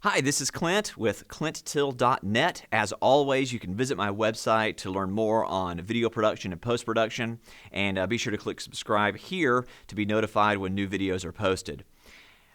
Hi, this is Clint with ClintTill.net. As always, you can visit my website to learn more on video production and post-production, and be sure to click subscribe here to be notified when new videos are posted.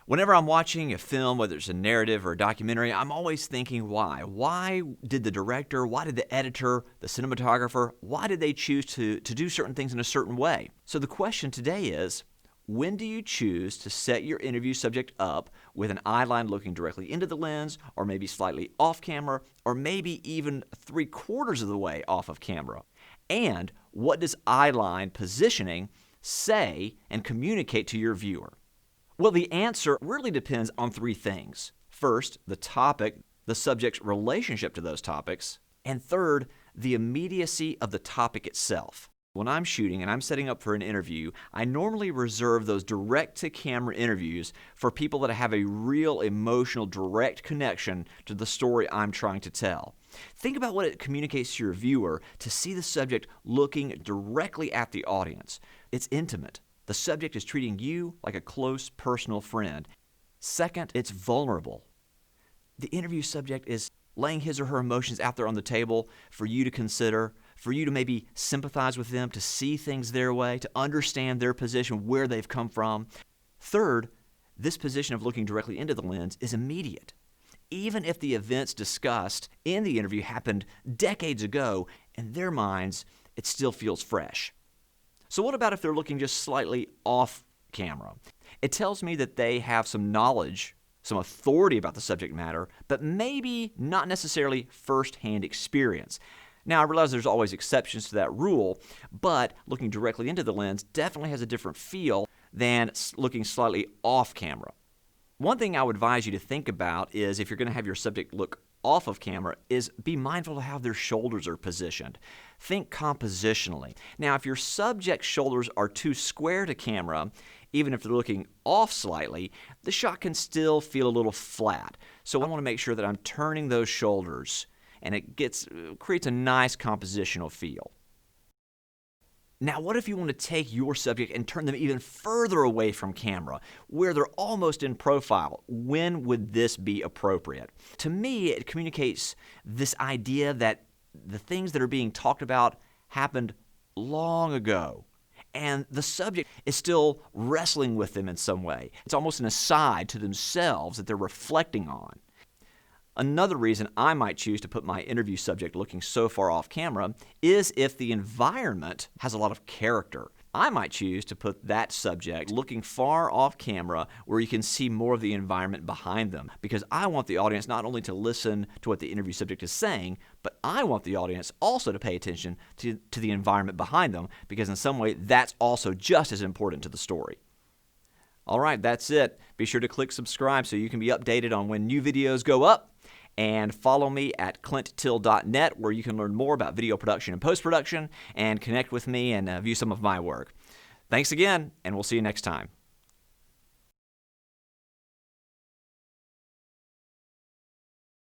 Whenever I'm watching a film, whether it's a narrative or a documentary, I'm always thinking why. Why did the director, why did the editor, the cinematographer, why did they choose to do certain things in a certain way? So the question today is, when do you choose to set your interview subject up with an eye line looking directly into the lens, or maybe slightly off camera, or maybe even 3/4 of the way off of camera? And what does eye line positioning say and communicate to your viewer? Well, the answer really depends on three things. First, the topic, the subject's relationship to those topics, and third, the immediacy of the topic itself. When I'm shooting and I'm setting up for an interview, I normally reserve those direct-to-camera interviews for people that have a real emotional, direct connection to the story I'm trying to tell. Think about what it communicates to your viewer to see the subject looking directly at the audience. It's intimate. The subject is treating you like a close personal friend. Second, it's vulnerable. The interview subject is laying his or her emotions out there on the table for you to consider, for you to maybe sympathize with them, to see things their way, to understand their position, where they've come from. Third, this position of looking directly into the lens is immediate. Even if the events discussed in the interview happened decades ago, in their minds, it still feels fresh. So what about if they're looking just slightly off camera? It tells me that they have some knowledge, some authority about the subject matter, but maybe not necessarily first-hand experience. Now, I realize there's always exceptions to that rule, but looking directly into the lens definitely has a different feel than looking slightly off camera. One thing I would advise you to think about is, if you're going to have your subject look off of camera, is be mindful of how their shoulders are positioned. Think compositionally. Now, if your subject's shoulders are too square to camera, even if they're looking off slightly, the shot can still feel a little flat. So I want to make sure that I'm turning those shoulders, and it creates a nice compositional feel. Now, what if you want to take your subject and turn them even further away from camera, where they're almost in profile? When would this be appropriate? To me, it communicates this idea that the things that are being talked about happened long ago, and the subject is still wrestling with them in some way. It's almost an aside to themselves that they're reflecting on. Another reason I might choose to put my interview subject looking so far off camera is if the environment has a lot of character. I might choose to put that subject looking far off camera where you can see more of the environment behind them, because I want the audience not only to listen to what the interview subject is saying, but I want the audience also to pay attention to the environment behind them, because in some way that's also just as important to the story. All right, that's it. Be sure to click subscribe so you can be updated on when new videos go up. And follow me at ClintTill.net, where you can learn more about video production and post-production, and connect with me and view some of my work. Thanks again, and we'll see you next time.